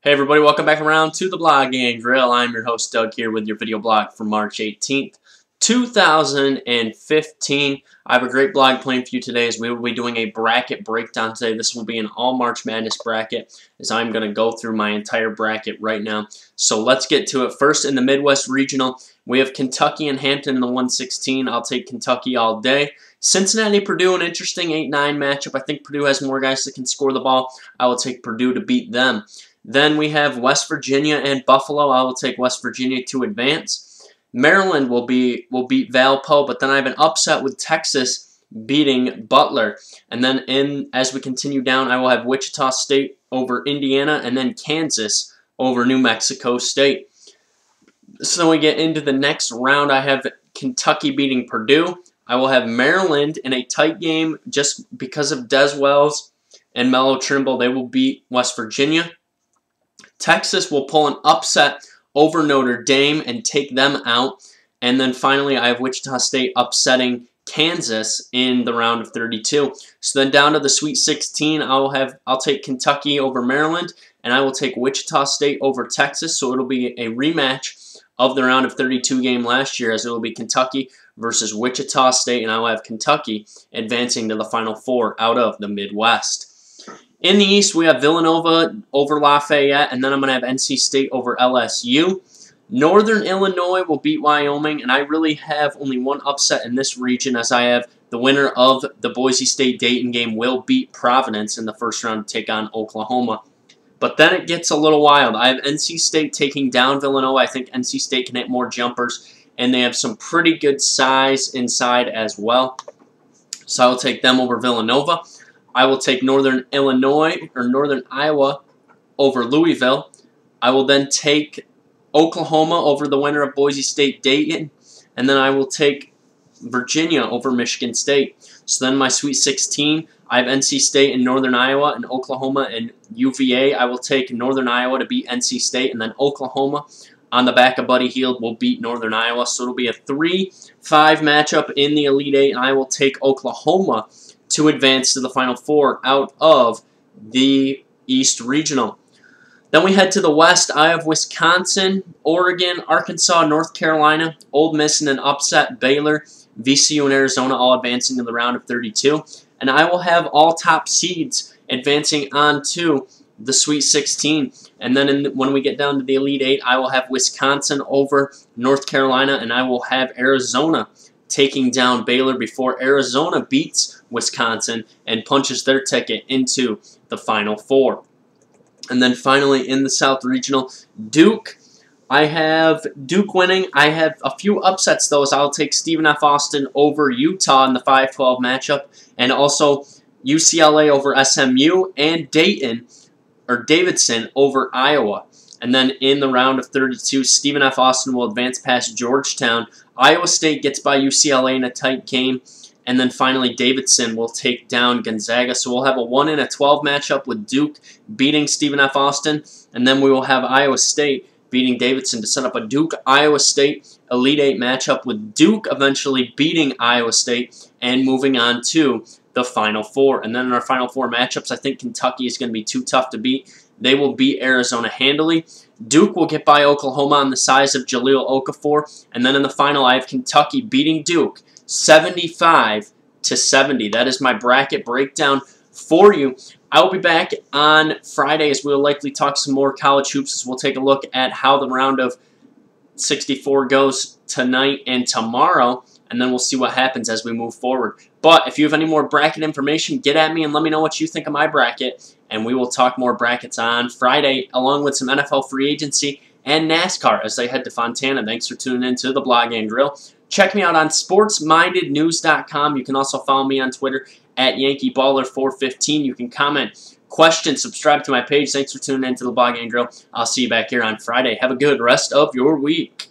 Hey everybody, welcome back around to the Blog and Grill. I'm your host Doug here with your video blog for March 18th, 2015. I have a great blog planned for you today as we will be doing a bracket breakdown today. This will be an all March Madness bracket as I'm going to go through my entire bracket right now. So let's get to it. First in the Midwest Regional, we have Kentucky and Hampton in the 116. I'll take Kentucky all day. Cincinnati, Purdue, an interesting 8-9 matchup. I think Purdue has more guys that can score the ball. I will take Purdue to beat them. Then we have West Virginia and Buffalo. I will take West Virginia to advance. Maryland will beat Valpo, but then I have an upset with Texas beating Butler. And then as we continue down, I will have Wichita State over Indiana and then Kansas over New Mexico State. So we get into the next round. I have Kentucky beating Purdue. I will have Maryland in a tight game just because of Des Wells and Melo Trimble. They will beat West Virginia. Texas will pull an upset over Notre Dame and take them out. And then finally, I have Wichita State upsetting Kansas in the round of 32. So then down to the Sweet 16, I'll take Kentucky over Maryland, and I will take Wichita State over Texas. So it'll be a rematch of the round of 32 game last year, as it will be Kentucky versus Wichita State, and I will have Kentucky advancing to the Final Four out of the Midwest. In the East, we have Villanova over Lafayette, and then I'm going to have NC State over LSU. Northern Illinois will beat Wyoming, and I really have only one upset in this region, as I have the winner of the Boise State-Dayton game will beat Providence in the first round to take on Oklahoma. But then it gets a little wild. I have NC State taking down Villanova. I think NC State can hit more jumpers, and they have some pretty good size inside as well. So I will take them over Villanova. I will take Northern Iowa over Louisville. I will then take Oklahoma over the winner of Boise State-Dayton. And then I will take Virginia over Michigan State. So then my Sweet 16, I have NC State and Northern Iowa, and Oklahoma and UVA. I will take Northern Iowa to beat NC State, and then Oklahoma on the back of Buddy Hield will beat Northern Iowa. So it'll be a 3-5 matchup in the Elite Eight, and I will take Oklahoma to advance to the Final Four out of the East Regional. Then we head to the West. I have Wisconsin, Oregon, Arkansas, North Carolina, Ole Miss, and an upset Baylor, VCU, and Arizona all advancing to the round of 32. And I will have all top seeds advancing on to the Sweet 16. And then when we get down to the Elite Eight, I will have Wisconsin over North Carolina, and I will have Arizona taking down Baylor before Arizona beats Wisconsin and punches their ticket into the Final Four. And then finally in the South Regional, Duke. I have Duke winning. I have a few upsets though, so I'll take Stephen F. Austin over Utah in the 5-12 matchup, and also UCLA over SMU, and Davidson over Iowa. And then in the round of 32, Stephen F. Austin will advance past Georgetown. Iowa State gets by UCLA in a tight game. And then finally, Davidson will take down Gonzaga. So we'll have a 1-12 matchup with Duke beating Stephen F. Austin. And then we will have Iowa State beating Davidson to set up a Duke-Iowa State Elite Eight matchup, with Duke eventually beating Iowa State and moving on to the Final Four. And then in our Final Four matchups, I think Kentucky is going to be too tough to beat. They will beat Arizona handily. Duke will get by Oklahoma on the size of Jahlil Okafor. And then in the final, I have Kentucky beating Duke 75-70. That is my bracket breakdown for you. I will be back on Friday as we'll likely talk some more college hoops, as we'll take a look at how the round of 64 goes tonight and tomorrow, and then we'll see what happens as we move forward. But if you have any more bracket information, get at me and let me know what you think of my bracket, and we will talk more brackets on Friday, along with some NFL free agency and NASCAR as they head to Fontana. Thanks for tuning in to the Blog and Grill. Check me out on sportsmindednews.com. You can also follow me on Twitter at YankeeBaller415. You can comment, questions, subscribe to my page. Thanks for tuning in to the Blog and Grill. I'll see you back here on Friday. Have a good rest of your week.